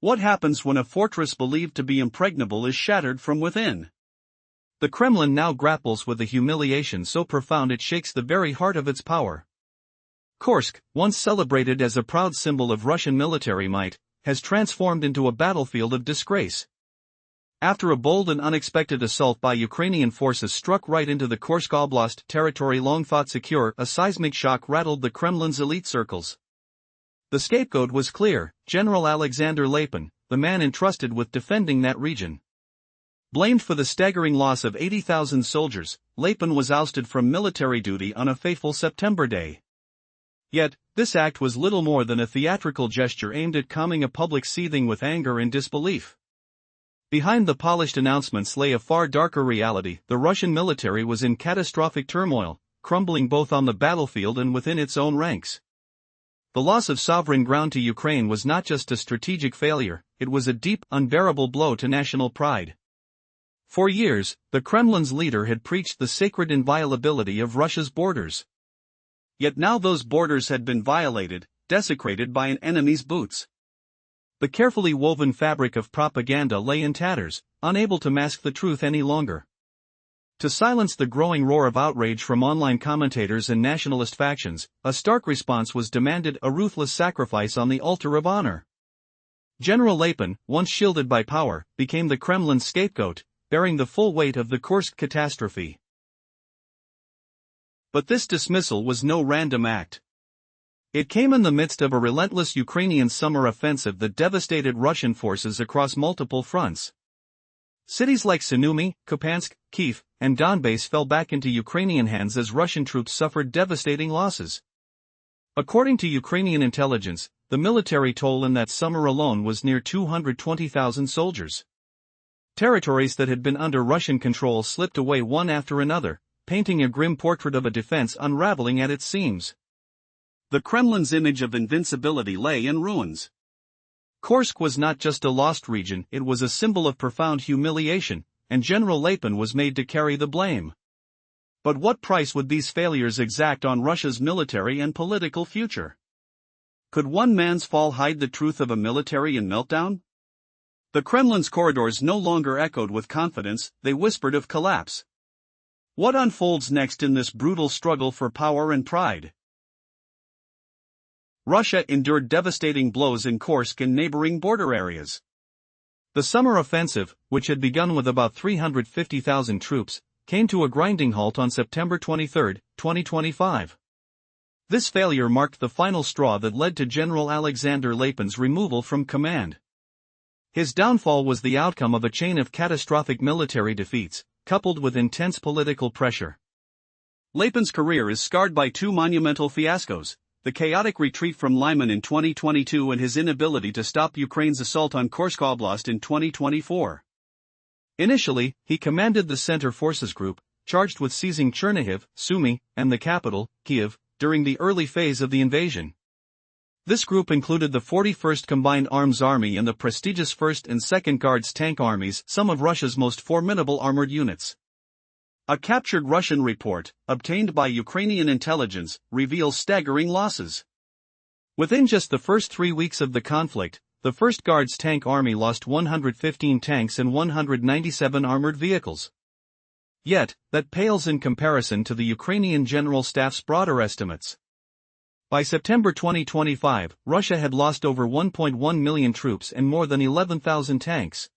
What happens when a fortress believed to be impregnable is shattered from within? The Kremlin now grapples with a humiliation so profound it shakes the very heart of its power. Kursk, once celebrated as a proud symbol of Russian military might, has transformed into a battlefield of disgrace. After a bold and unexpected assault by Ukrainian forces struck right into the Kursk oblast territory long thought secure, a seismic shock rattled the Kremlin's elite circles. The scapegoat was clear: General Alexander Lapen, the man entrusted with defending that region. Blamed for the staggering loss of 80,000 soldiers, Lapen was ousted from military duty on a fateful September day. Yet, this act was little more than a theatrical gesture aimed at calming a public seething with anger and disbelief. Behind the polished announcements lay a far darker reality. The Russian military was in catastrophic turmoil, crumbling both on the battlefield and within its own ranks. The loss of sovereign ground to Ukraine was not just a strategic failure, it was a deep, unbearable blow to national pride. For years, the Kremlin's leader had preached the sacred inviolability of Russia's borders. Yet now those borders had been violated, desecrated by an enemy's boots. The carefully woven fabric of propaganda lay in tatters, unable to mask the truth any longer. To silence the growing roar of outrage from online commentators and nationalist factions, a stark response was demanded: a ruthless sacrifice on the altar of honor. General Lapen, once shielded by power, became the Kremlin's scapegoat, bearing the full weight of the Kursk catastrophe. But this dismissal was no random act. It came in the midst of a relentless Ukrainian summer offensive that devastated Russian forces across multiple fronts. Cities like Sumy, Kupiansk, Kyiv, and Donbass fell back into Ukrainian hands as Russian troops suffered devastating losses. According to Ukrainian intelligence, the military toll in that summer alone was near 220,000 soldiers. Territories that had been under Russian control slipped away one after another, painting a grim portrait of a defense unraveling at its seams. The Kremlin's image of invincibility lay in ruins. Kursk was not just a lost region, it was a symbol of profound humiliation, and General Lapen was made to carry the blame. But what price would these failures exact on Russia's military and political future? Could one man's fall hide the truth of a military in meltdown? The Kremlin's corridors no longer echoed with confidence, they whispered of collapse. What unfolds next in this brutal struggle for power and pride? Russia endured devastating blows in Kursk and neighboring border areas. The summer offensive, which had begun with about 350,000 troops, came to a grinding halt on September 23, 2025. This failure marked the final straw that led to General Alexander Lapen's removal from command. His downfall was the outcome of a chain of catastrophic military defeats, coupled with intense political pressure. Lapen's career is scarred by two monumental fiascos: the chaotic retreat from Lapen in 2022 and his inability to stop Ukraine's assault on Kursk Oblast in 2024. Initially, he commanded the Center Forces Group, charged with seizing Chernihiv, Sumy, and the capital, Kyiv, during the early phase of the invasion. This group included the 41st Combined Arms Army and the prestigious 1st and 2nd Guards tank armies, some of Russia's most formidable armored units. A captured Russian report, obtained by Ukrainian intelligence, reveals staggering losses. Within just the first 3 weeks of the conflict, the 1st Guards tank army lost 115 tanks and 197 armored vehicles. Yet, that pales in comparison to the Ukrainian General Staff's broader estimates. By September 2025, Russia had lost over 1.1 million troops and more than 11,000 tanks.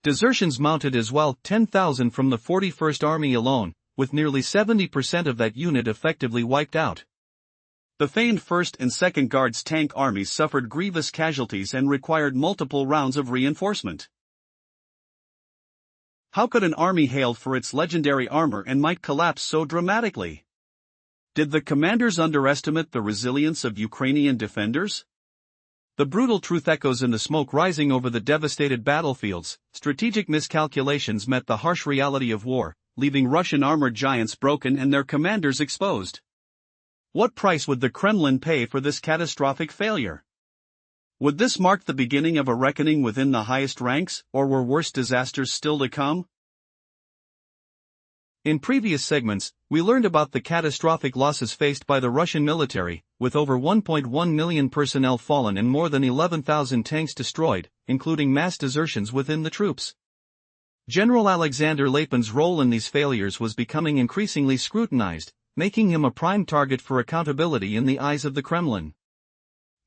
Desertions mounted as well, 10,000 from the 41st Army alone, with nearly 70% of that unit effectively wiped out. The famed 1st and 2nd Guards tank armies suffered grievous casualties and required multiple rounds of reinforcement. How could an army hailed for its legendary armor and might collapse so dramatically? Did the commanders underestimate the resilience of Ukrainian defenders? The brutal truth echoes in the smoke rising over the devastated battlefields. Strategic miscalculations met the harsh reality of war, leaving Russian armored giants broken and their commanders exposed. What price would the Kremlin pay for this catastrophic failure? Would this mark the beginning of a reckoning within the highest ranks, or were worse disasters still to come? In previous segments, we learned about the catastrophic losses faced by the Russian military, with over 1.1 million personnel fallen and more than 11,000 tanks destroyed, including mass desertions within the troops. General Alexander Lapen's role in these failures was becoming increasingly scrutinized, making him a prime target for accountability in the eyes of the Kremlin.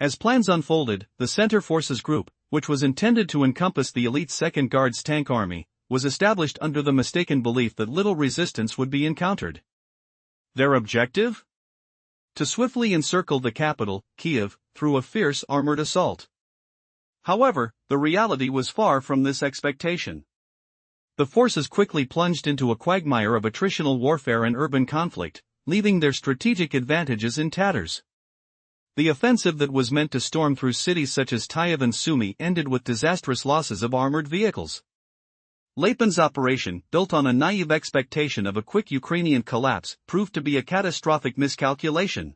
As plans unfolded, the Center Forces Group, which was intended to encompass the elite Second Guards Tank Army, was established under the mistaken belief that little resistance would be encountered. Their objective? To swiftly encircle the capital, Kiev, through a fierce armored assault. However, the reality was far from this expectation. The forces quickly plunged into a quagmire of attritional warfare and urban conflict, leaving their strategic advantages in tatters. The offensive that was meant to storm through cities such as Kyiv and Sumy ended with disastrous losses of armored vehicles. Lapen's operation, built on a naive expectation of a quick Ukrainian collapse, proved to be a catastrophic miscalculation.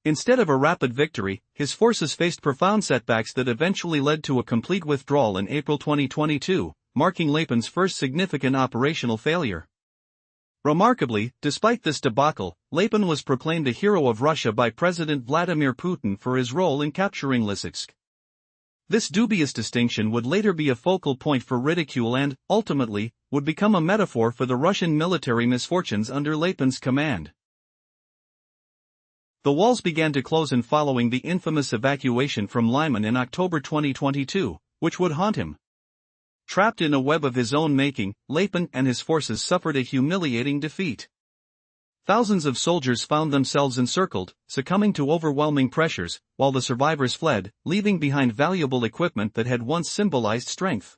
Instead of a rapid victory, his forces faced profound setbacks that eventually led to a complete withdrawal in April 2022, marking Lapen's first significant operational failure. Remarkably, despite this debacle, Lapen was proclaimed a hero of Russia by President Vladimir Putin for his role in capturing Lysychansk. This dubious distinction would later be a focal point for ridicule and, ultimately, would become a metaphor for the Russian military misfortunes under Lapen's command. The walls began to close in following the infamous evacuation from Lapen in October 2022, which would haunt him. Trapped in a web of his own making, Lapen and his forces suffered a humiliating defeat. Thousands of soldiers found themselves encircled, succumbing to overwhelming pressures, while the survivors fled, leaving behind valuable equipment that had once symbolized strength.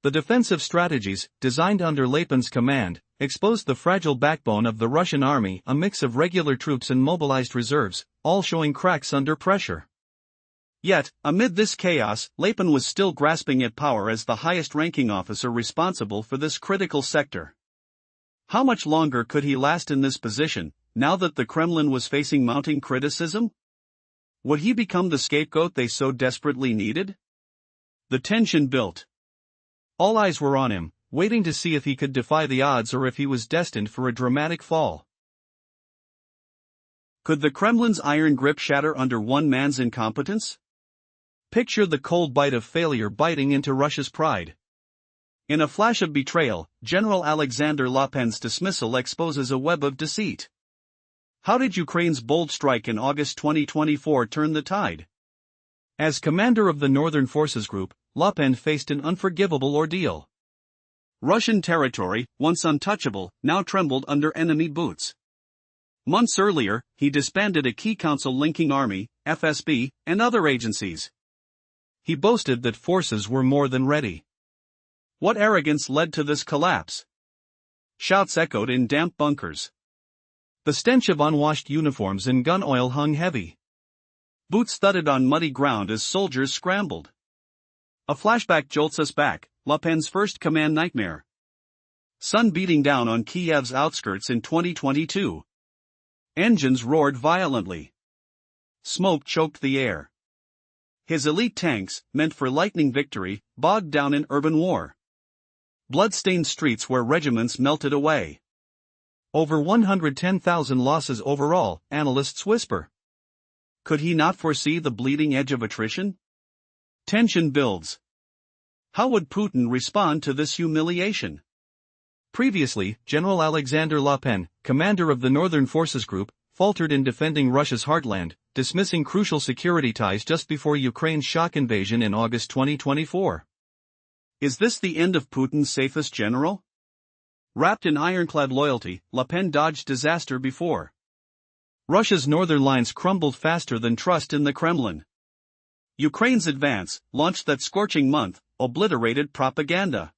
The defensive strategies, designed under Lapen's command, exposed the fragile backbone of the Russian army, a mix of regular troops and mobilized reserves, all showing cracks under pressure. Yet, amid this chaos, Lapen was still grasping at power as the highest-ranking officer responsible for this critical sector. How much longer could he last in this position, now that the Kremlin was facing mounting criticism? Would he become the scapegoat they so desperately needed? The tension built. All eyes were on him, waiting to see if he could defy the odds or if he was destined for a dramatic fall. Could the Kremlin's iron grip shatter under one man's incompetence? Picture the cold bite of failure biting into Russia's pride. In a flash of betrayal, General Alexander Lapen's dismissal exposes a web of deceit. How did Ukraine's bold strike in August 2024 turn the tide? As commander of the Northern Forces Group, Lapen faced an unforgivable ordeal. Russian territory, once untouchable, now trembled under enemy boots. Months earlier, he disbanded a key council-linking army, FSB, and other agencies. He boasted that forces were more than ready. What arrogance led to this collapse? Shouts echoed in damp bunkers. The stench of unwashed uniforms and gun oil hung heavy. Boots thudded on muddy ground as soldiers scrambled. A flashback jolts us back, Lapen's first command nightmare. Sun beating down on Kiev's outskirts in 2022. Engines roared violently. Smoke choked the air. His elite tanks, meant for lightning victory, bogged down in urban war. Blood-stained streets where regiments melted away. Over 110,000 losses overall, analysts whisper. Could he not foresee the bleeding edge of attrition? Tension builds. How would Putin respond to this humiliation? Previously, General Alexander Lapen, commander of the Northern Forces Group, faltered in defending Russia's heartland, dismissing crucial security ties just before Ukraine's shock invasion in August 2024. Is this the end of Putin's safest general? Wrapped in ironclad loyalty, Lapen dodged disaster before. Russia's northern lines crumbled faster than trust in the Kremlin. Ukraine's advance, launched that scorching month, obliterated propaganda.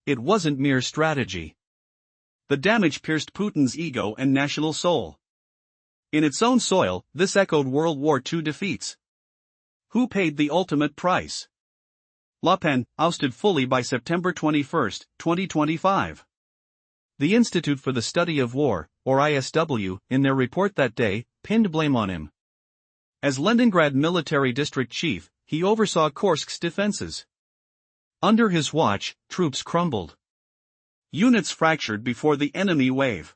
It wasn't mere strategy. The damage pierced Putin's ego and national soul. In its own soil, this echoed World War II defeats. Who paid the ultimate price? Lapen, ousted fully by September 21, 2025. The Institute for the Study of War, or ISW, in their report that day, pinned blame on him. As Leningrad military district chief, he oversaw Kursk's defenses. Under his watch, troops crumbled. Units fractured before the enemy wave.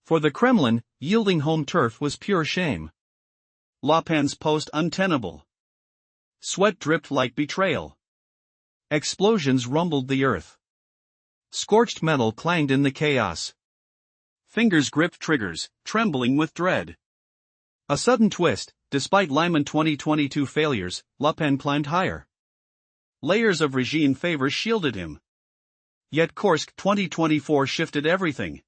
For the Kremlin, yielding home turf was pure shame. Lapen's post untenable. Sweat dripped like betrayal. Explosions rumbled the earth. Scorched metal clanged in the chaos. Fingers gripped triggers, trembling with dread. A sudden twist, despite Lyman 2022 failures, Lapen climbed higher. Layers of regime favor shielded him. Yet Kursk 2024 shifted everything.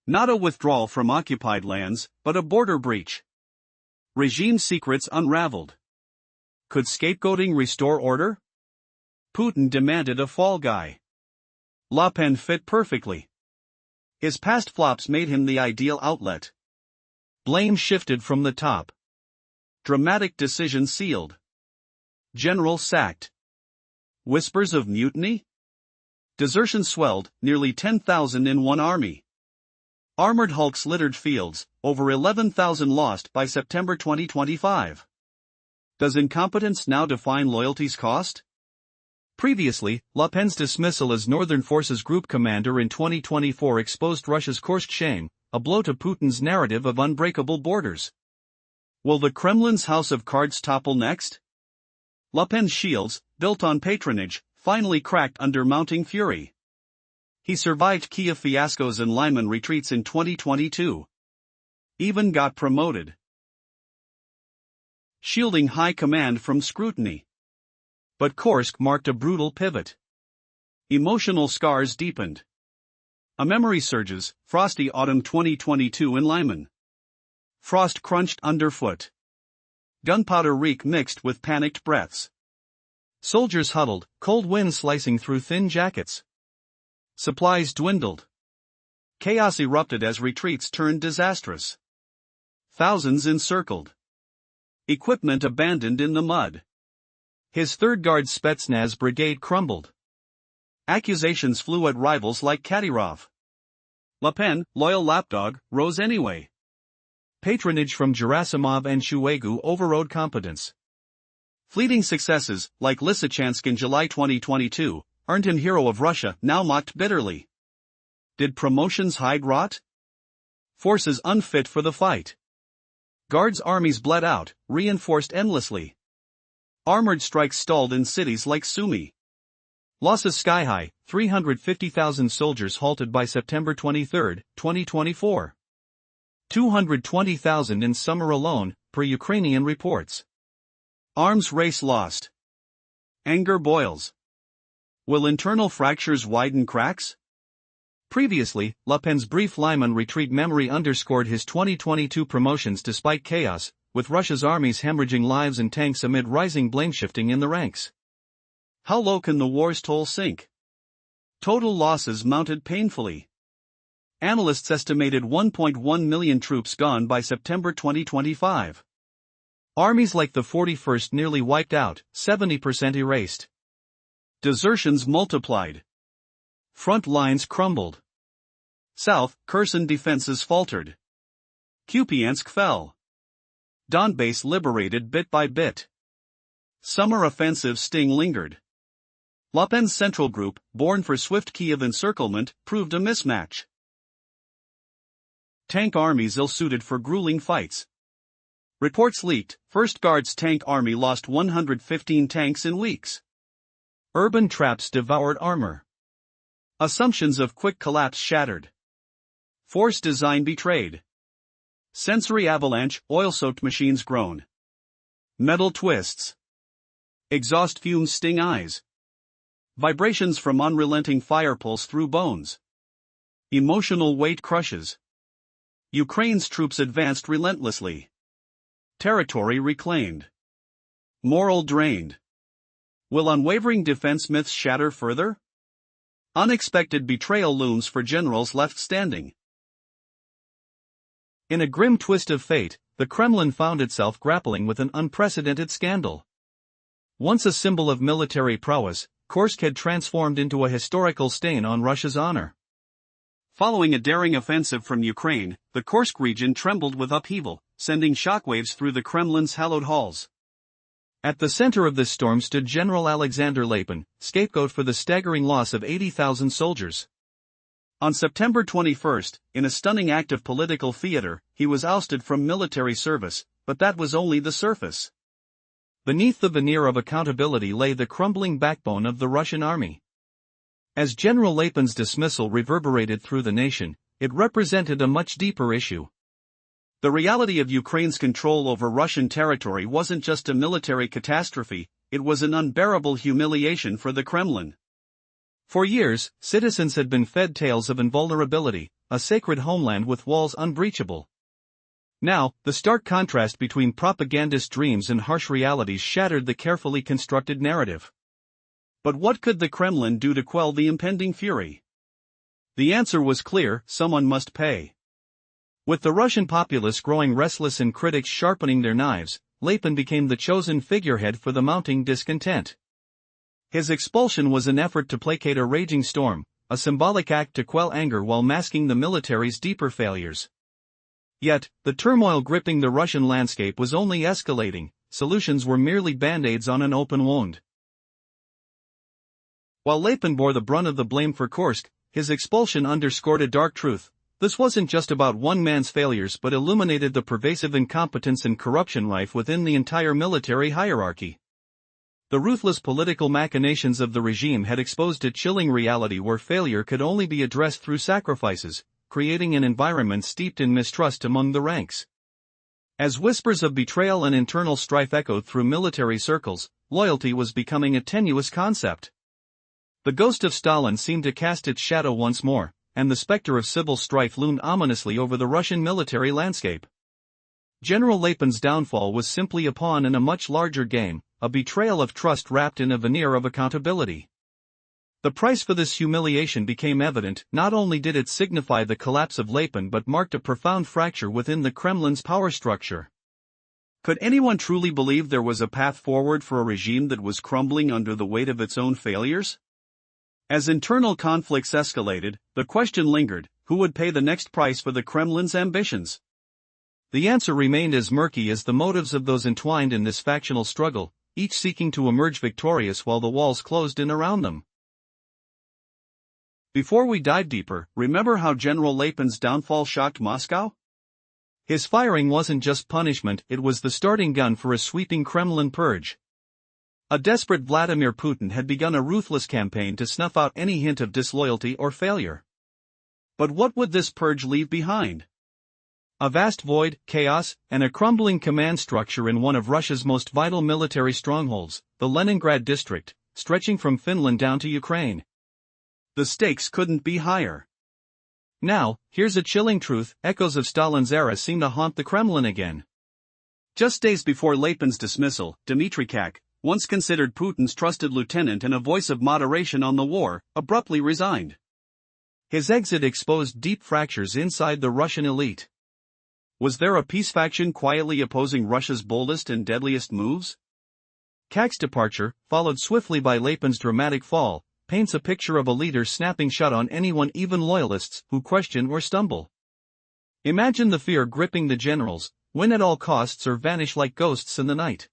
Not a withdrawal from occupied lands, but a border breach. Regime secrets unraveled. Could scapegoating restore order? Putin demanded a fall guy. Lapen fit perfectly. His past flops made him the ideal outlet. Blame shifted from the top. Dramatic decision sealed. General sacked. Whispers of mutiny? Desertion swelled, nearly 10,000 in one army. Armored hulks littered fields, over 11,000 lost by September 2025. Does incompetence now define loyalty's cost? Previously, Lapen's dismissal as Northern Forces Group Commander in 2024 exposed Russia's Kursk shame, a blow to Putin's narrative of unbreakable borders. Will the Kremlin's house of cards topple next? Lapen's shields, built on patronage, finally cracked under mounting fury. He survived Kiev fiascos and Lyman retreats in 2022. Even got promoted. Shielding high command from scrutiny. But Kursk marked a brutal pivot. Emotional scars deepened. A memory surges, frosty autumn 2022 in Lyman. Frost crunched underfoot. Gunpowder reek mixed with panicked breaths. Soldiers huddled, cold wind slicing through thin jackets. Supplies dwindled. Chaos erupted as retreats turned disastrous. Thousands encircled. Equipment abandoned in the mud. His 3rd Guard Spetsnaz brigade crumbled. Accusations flew at rivals like Kadyrov. Lapen, loyal lapdog, rose anyway. Patronage from Gerasimov and Shoigu overrode competence. Fleeting successes, like Lysychansk in July 2022, earned him Hero of Russia, now mocked bitterly. Did promotions hide rot? Forces unfit for the fight. Guards' armies bled out, reinforced endlessly. Armored strikes stalled in cities like Sumy. Losses sky-high, 350,000 soldiers halted by September 23, 2024. 220,000 in summer alone, per Ukrainian reports. Arms race lost. Anger boils. Will internal fractures widen cracks? Previously, Lapen's brief Lyman retreat memory underscored his 2022 promotions despite chaos, with Russia's armies hemorrhaging lives and tanks amid rising blame-shifting in the ranks. How low can the war's toll sink? Total losses mounted painfully. Analysts estimated 1.1 million troops gone by September 2025. Armies like the 41st nearly wiped out, 70% erased. Desertions multiplied. Front lines crumbled. South, Kherson defenses faltered. Kupiansk fell. Donbass liberated bit by bit. Summer offensive sting lingered. Lapen's central group, born for swift Kiev encirclement, proved a mismatch. Tank armies ill-suited for grueling fights. Reports leaked, 1st Guards tank army lost 115 tanks in weeks. Urban traps devoured armor. Assumptions of quick collapse shattered. Force design betrayed. Sensory avalanche, oil-soaked machines groan. Metal twists. Exhaust fumes sting eyes. Vibrations from unrelenting fire pulse through bones. Emotional weight crushes. Ukraine's troops advanced relentlessly. Territory reclaimed. Moral drained. Will unwavering defense myths shatter further? Unexpected betrayal looms for generals left standing. In a grim twist of fate, the Kremlin found itself grappling with an unprecedented scandal. Once a symbol of military prowess, Kursk had transformed into a historical stain on Russia's honor. Following a daring offensive from Ukraine, the Kursk region trembled with upheaval, sending shockwaves through the Kremlin's hallowed halls. At the center of this storm stood General Alexander Lapen, scapegoat for the staggering loss of 80,000 soldiers. On September 21, in a stunning act of political theater, he was ousted from military service, but that was only the surface. Beneath the veneer of accountability lay the crumbling backbone of the Russian army. As General Lapen's dismissal reverberated through the nation, it represented a much deeper issue. The reality of Ukraine's control over Russian territory wasn't just a military catastrophe, it was an unbearable humiliation for the Kremlin. For years, citizens had been fed tales of invulnerability, a sacred homeland with walls unbreachable. Now, the stark contrast between propagandist dreams and harsh realities shattered the carefully constructed narrative. But what could the Kremlin do to quell the impending fury? The answer was clear: someone must pay. With the Russian populace growing restless and critics sharpening their knives, Lapen became the chosen figurehead for the mounting discontent. His expulsion was an effort to placate a raging storm, a symbolic act to quell anger while masking the military's deeper failures. Yet, the turmoil gripping the Russian landscape was only escalating. Solutions were merely band-aids on an open wound. While Lapen bore the brunt of the blame for Kursk, his expulsion underscored a dark truth. This wasn't just about one man's failures but illuminated the pervasive incompetence and corruption rife within the entire military hierarchy. The ruthless political machinations of the regime had exposed a chilling reality where failure could only be addressed through sacrifices, creating an environment steeped in mistrust among the ranks. As whispers of betrayal and internal strife echoed through military circles, loyalty was becoming a tenuous concept. The ghost of Stalin seemed to cast its shadow once more, and the specter of civil strife loomed ominously over the Russian military landscape. General Lapen's downfall was simply a pawn in a much larger game, a betrayal of trust wrapped in a veneer of accountability. The price for this humiliation became evident. Not only did it signify the collapse of Lapen but marked a profound fracture within the Kremlin's power structure. Could anyone truly believe there was a path forward for a regime that was crumbling under the weight of its own failures? As internal conflicts escalated, the question lingered: who would pay the next price for the Kremlin's ambitions? The answer remained as murky as the motives of those entwined in this factional struggle, each seeking to emerge victorious while the walls closed in around them. Before we dive deeper, remember how General Lapen's downfall shocked Moscow? His firing wasn't just punishment, it was the starting gun for a sweeping Kremlin purge. A desperate Vladimir Putin had begun a ruthless campaign to snuff out any hint of disloyalty or failure. But what would this purge leave behind? A vast void, chaos, and a crumbling command structure in one of Russia's most vital military strongholds, the Leningrad district, stretching from Finland down to Ukraine. The stakes couldn't be higher. Now, here's a chilling truth: echoes of Stalin's era seem to haunt the Kremlin again. Just days before Lapen's dismissal, Dmitry Kak, once considered Putin's trusted lieutenant and a voice of moderation on the war, abruptly resigned. His exit exposed deep fractures inside the Russian elite. Was there a peace faction quietly opposing Russia's boldest and deadliest moves? Kak's departure, followed swiftly by Lapen's dramatic fall, paints a picture of a leader snapping shut on anyone, even loyalists, who question or stumble. Imagine the fear gripping the generals: win at all costs or vanish like ghosts in the night.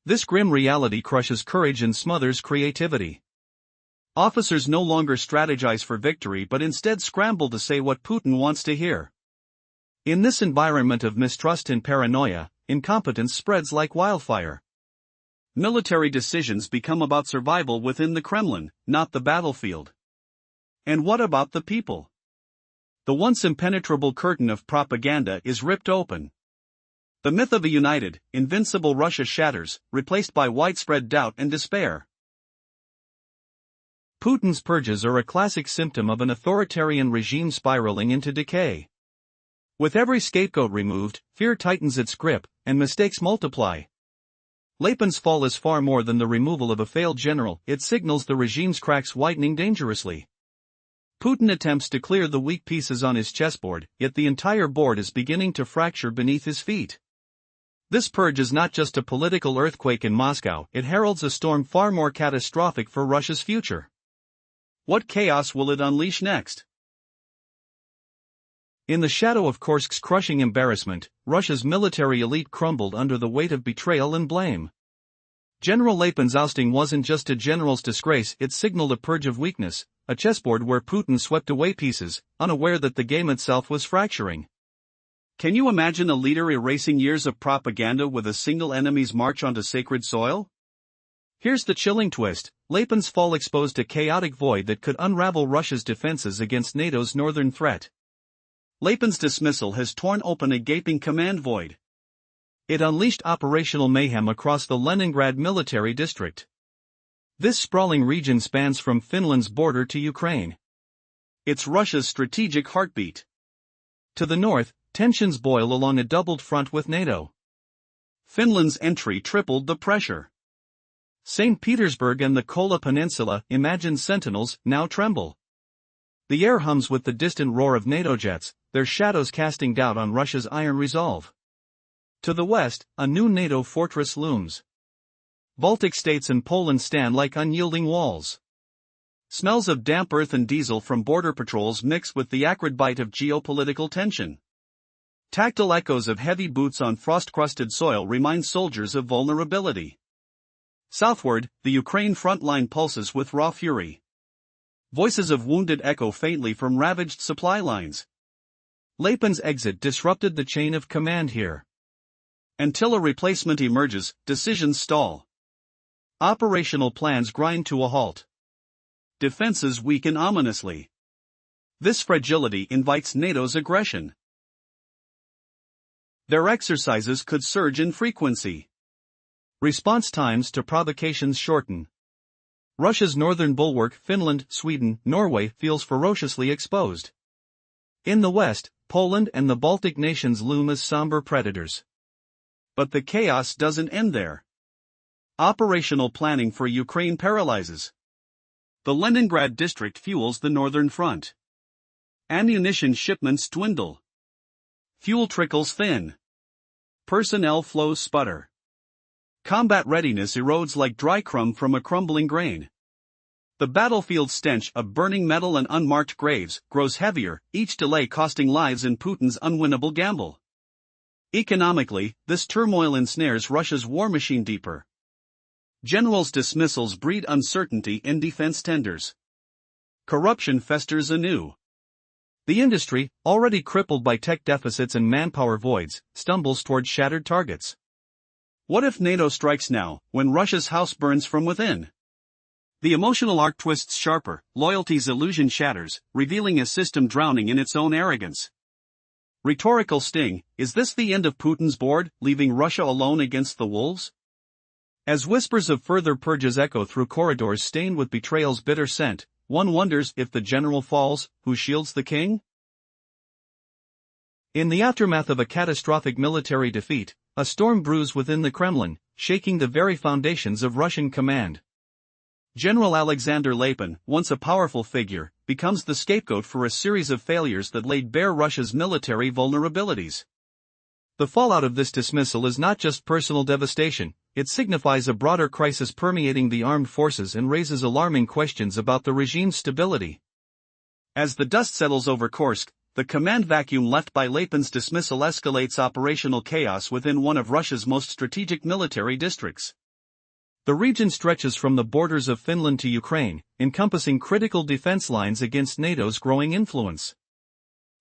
This grim reality crushes courage and smothers creativity. Officers no longer strategize for victory but instead scramble to say what Putin wants to hear. In this environment of mistrust and paranoia, incompetence spreads like wildfire. Military decisions become about survival within the Kremlin, not the battlefield. And what about the people? The once impenetrable curtain of propaganda is ripped open. The myth of a united, invincible Russia shatters, replaced by widespread doubt and despair. Putin's purges are a classic symptom of an authoritarian regime spiraling into decay. With every scapegoat removed, fear tightens its grip, and mistakes multiply. Lapen's fall is far more than the removal of a failed general, it signals the regime's cracks widening dangerously. Putin attempts to clear the weak pieces on his chessboard, yet the entire board is beginning to fracture beneath his feet. This purge is not just a political earthquake in Moscow, it heralds a storm far more catastrophic for Russia's future. What chaos will it unleash next? In the shadow of Kursk's crushing embarrassment, Russia's military elite crumbled under the weight of betrayal and blame. General Lapen's ousting wasn't just a general's disgrace, it signaled a purge of weakness, a chessboard where Putin swept away pieces, unaware that the game itself was fracturing. Can you imagine a leader erasing years of propaganda with a single enemy's march onto sacred soil? Here's the chilling twist: Lapen's fall exposed a chaotic void that could unravel Russia's defenses against NATO's northern threat. Lapen's dismissal has torn open a gaping command void. It unleashed operational mayhem across the Leningrad military district. This sprawling region spans from Finland's border to Ukraine. It's Russia's strategic heartbeat. To the north, tensions boil along a doubled front with NATO. Finland's entry tripled the pressure. St. Petersburg and the Kola Peninsula, imagined sentinels, now tremble. The air hums with the distant roar of NATO jets, their shadows casting doubt on Russia's iron resolve. To the west, a new NATO fortress looms. Baltic states and Poland stand like unyielding walls. Smells of damp earth and diesel from border patrols mix with the acrid bite of geopolitical tension. Tactile echoes of heavy boots on frost-crusted soil remind soldiers of vulnerability. Southward, the Ukraine front line pulses with raw fury. Voices of wounded echo faintly from ravaged supply lines. Lapen's exit disrupted the chain of command here. Until a replacement emerges, decisions stall. Operational plans grind to a halt. Defenses weaken ominously. This fragility invites NATO's aggression. Their exercises could surge in frequency. Response times to provocations shorten. Russia's northern bulwark, Finland, Sweden, Norway, feels ferociously exposed. In the west, Poland and the Baltic nations loom as somber predators. But the chaos doesn't end there. Operational planning for Ukraine paralyzes. The Leningrad district fuels the northern front. Ammunition shipments dwindle. Fuel trickles thin. Personnel flows sputter. Combat readiness erodes like dry crumb from a crumbling grain. The battlefield stench of burning metal and unmarked graves grows heavier, each delay costing lives in Putin's unwinnable gamble. Economically, this turmoil ensnares Russia's war machine deeper. Generals' dismissals breed uncertainty in defense tenders. Corruption festers anew. The industry, already crippled by tech deficits and manpower voids, stumbles toward shattered targets. What if NATO strikes now, when Russia's house burns from within? The emotional arc twists sharper, loyalty's illusion shatters, revealing a system drowning in its own arrogance. Rhetorical sting: is this the end of Putin's board, leaving Russia alone against the wolves? As whispers of further purges echo through corridors stained with betrayal's bitter scent, one wonders if the general falls, who shields the king? In the aftermath of a catastrophic military defeat, a storm brews within the Kremlin, shaking the very foundations of Russian command. General Alexander Lapen, once a powerful figure, becomes the scapegoat for a series of failures that laid bare Russia's military vulnerabilities. The fallout of this dismissal is not just personal devastation, it signifies a broader crisis permeating the armed forces and raises alarming questions about the regime's stability. As the dust settles over Kursk, the command vacuum left by Lapen's dismissal escalates operational chaos within one of Russia's most strategic military districts. The region stretches from the borders of Finland to Ukraine, encompassing critical defense lines against NATO's growing influence.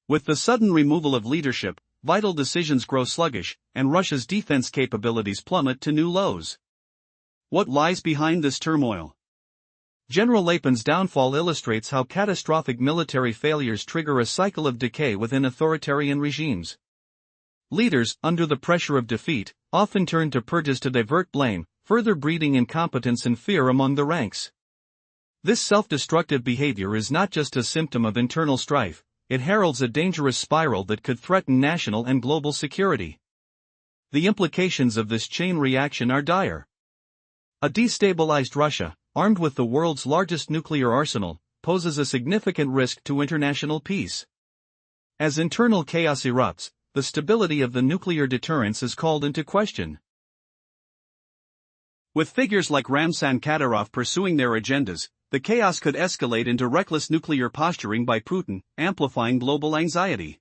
With the sudden removal of leadership, vital decisions grow sluggish, and Russia's defense capabilities plummet to new lows. What lies behind this turmoil? General Lapen's downfall illustrates how catastrophic military failures trigger a cycle of decay within authoritarian regimes. Leaders, under the pressure of defeat, often turn to purges to divert blame, further breeding incompetence and fear among the ranks. This self-destructive behavior is not just a symptom of internal strife, it heralds a dangerous spiral that could threaten national and global security. The implications of this chain reaction are dire. A destabilized Russia, armed with the world's largest nuclear arsenal, poses a significant risk to international peace. As internal chaos erupts, the stability of the nuclear deterrence is called into question. With figures like Ramzan Kadyrov pursuing their agendas, the chaos could escalate into reckless nuclear posturing by Putin, amplifying global anxiety.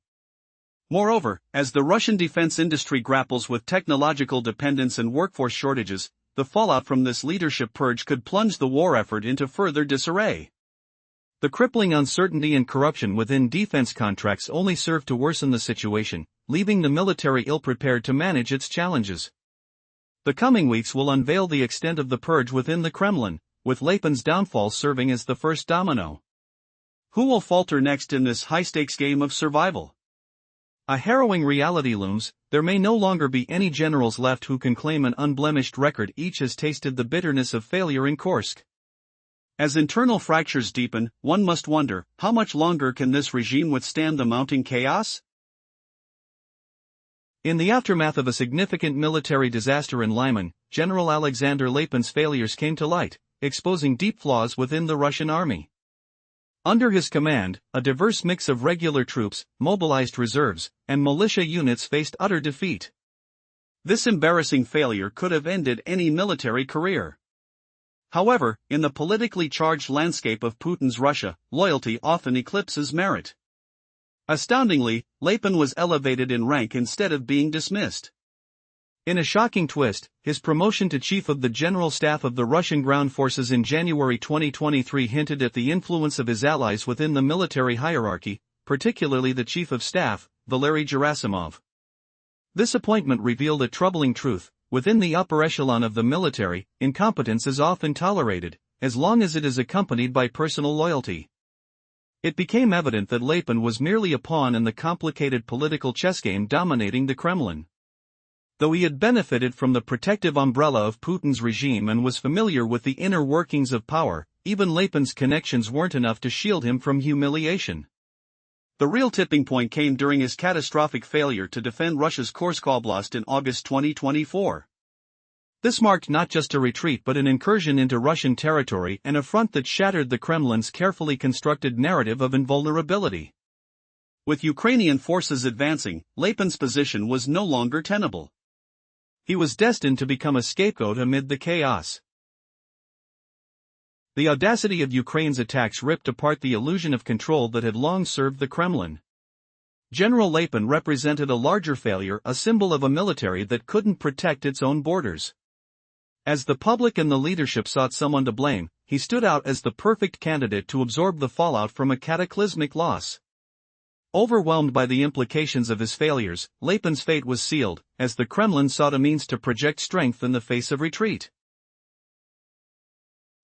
Moreover, as the Russian defense industry grapples with technological dependence and workforce shortages, the fallout from this leadership purge could plunge the war effort into further disarray. The crippling uncertainty and corruption within defense contracts only served to worsen the situation, leaving the military ill-prepared to manage its challenges. The coming weeks will unveil the extent of the purge within the Kremlin, with Lapen's downfall serving as the first domino. Who will falter next in this high-stakes game of survival? A harrowing reality looms. There may no longer be any generals left who can claim an unblemished record. Each has tasted the bitterness of failure in Kursk. As internal fractures deepen, one must wonder, how much longer can this regime withstand the mounting chaos? In the aftermath of a significant military disaster in Lapen, General Alexander Lapen's failures came to light, exposing deep flaws within the Russian army. Under his command, a diverse mix of regular troops, mobilized reserves, and militia units faced utter defeat. This embarrassing failure could have ended any military career. However, in the politically charged landscape of Putin's Russia, loyalty often eclipses merit. Astoundingly, Lapen was elevated in rank instead of being dismissed. In a shocking twist, his promotion to Chief of the General Staff of the Russian Ground Forces in January 2023 hinted at the influence of his allies within the military hierarchy, particularly the Chief of Staff, Valery Gerasimov. This appointment revealed a troubling truth. Within the upper echelon of the military, incompetence is often tolerated, as long as it is accompanied by personal loyalty. It became evident that Lapen was merely a pawn in the complicated political chess game dominating the Kremlin. Though he had benefited from the protective umbrella of Putin's regime and was familiar with the inner workings of power, even Lapen's connections weren't enough to shield him from humiliation. The real tipping point came during his catastrophic failure to defend Russia's Kursk oblast in August 2024. This marked not just a retreat but an incursion into Russian territory, an affront that shattered the Kremlin's carefully constructed narrative of invulnerability. With Ukrainian forces advancing, Lapen's position was no longer tenable. He was destined to become a scapegoat amid the chaos. The audacity of Ukraine's attacks ripped apart the illusion of control that had long served the Kremlin. General Lapen represented a larger failure, a symbol of a military that couldn't protect its own borders. As the public and the leadership sought someone to blame, he stood out as the perfect candidate to absorb the fallout from a cataclysmic loss. Overwhelmed by the implications of his failures, Lapen's fate was sealed, as the Kremlin sought a means to project strength in the face of retreat.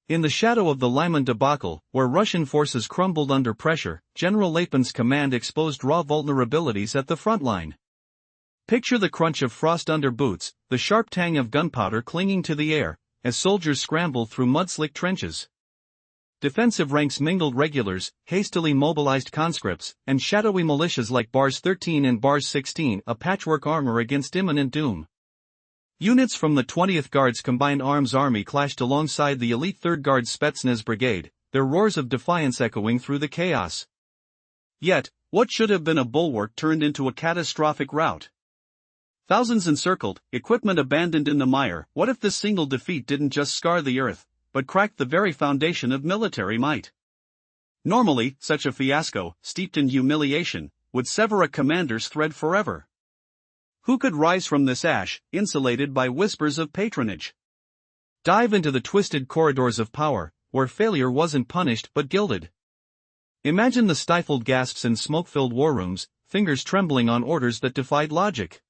In the shadow of the Lapen debacle, where Russian forces crumbled under pressure, General Lapen's command exposed raw vulnerabilities at the front line. Picture the crunch of frost under boots, the sharp tang of gunpowder clinging to the air, as soldiers scrambled through mud-slick trenches. Defensive ranks mingled regulars, hastily mobilized conscripts, and shadowy militias like Bars 13 and Bars 16, a patchwork armor against imminent doom. Units from the 20th Guards Combined Arms Army clashed alongside the elite 3rd Guard Spetsnaz Brigade, their roars of defiance echoing through the chaos. Yet, what should have been a bulwark turned into a catastrophic rout. Thousands encircled, equipment abandoned in the mire. What if this single defeat didn't just scar the earth, but cracked the very foundation of military might? Normally, such a fiasco, steeped in humiliation, would sever a commander's thread forever. Who could rise from this ash, insulated by whispers of patronage? Dive into the twisted corridors of power, where failure wasn't punished but gilded. Imagine the stifled gasps in smoke-filled war rooms, fingers trembling on orders that defied logic.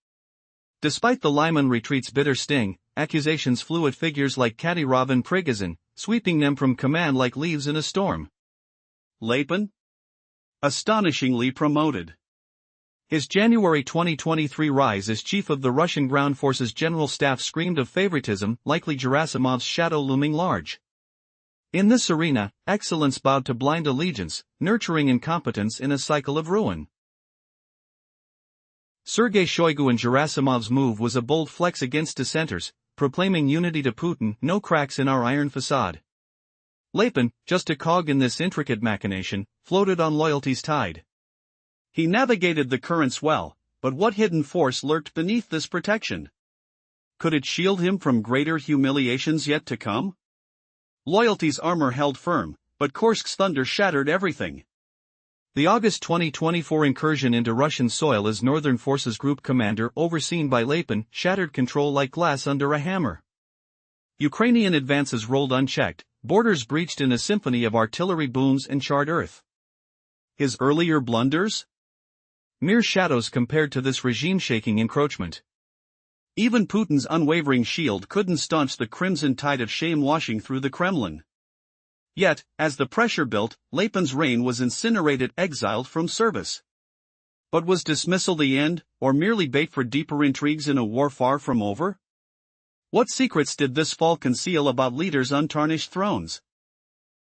Despite the Lapen retreat's bitter sting, accusations flew at figures like Kadyrov and Prigozhin, sweeping them from command like leaves in a storm. Lapen? Astonishingly promoted. His January 2023 rise as chief of the Russian Ground Forces General Staff screamed of favoritism, likely Gerasimov's shadow looming large. In this arena, excellence bowed to blind allegiance, nurturing incompetence in a cycle of ruin. Sergei Shoigu and Gerasimov's move was a bold flex against dissenters, proclaiming unity to Putin, no cracks in our iron facade. Lapen, just a cog in this intricate machination, floated on loyalty's tide. He navigated the currents well, but what hidden force lurked beneath this protection? Could it shield him from greater humiliations yet to come? Loyalty's armor held firm, but Kursk's thunder shattered everything. The August 2024 incursion into Russian soil as Northern Forces Group Commander overseen by Lapen shattered control like glass under a hammer. Ukrainian advances rolled unchecked, borders breached in a symphony of artillery booms and charred earth. His earlier blunders? Mere shadows compared to this regime-shaking encroachment. Even Putin's unwavering shield couldn't staunch the crimson tide of shame washing through the Kremlin. Yet, as the pressure built, Lapen's reign was incinerated, exiled from service. But was dismissal the end, or merely bait for deeper intrigues in a war far from over? What secrets did this fall conceal about leaders' untarnished thrones?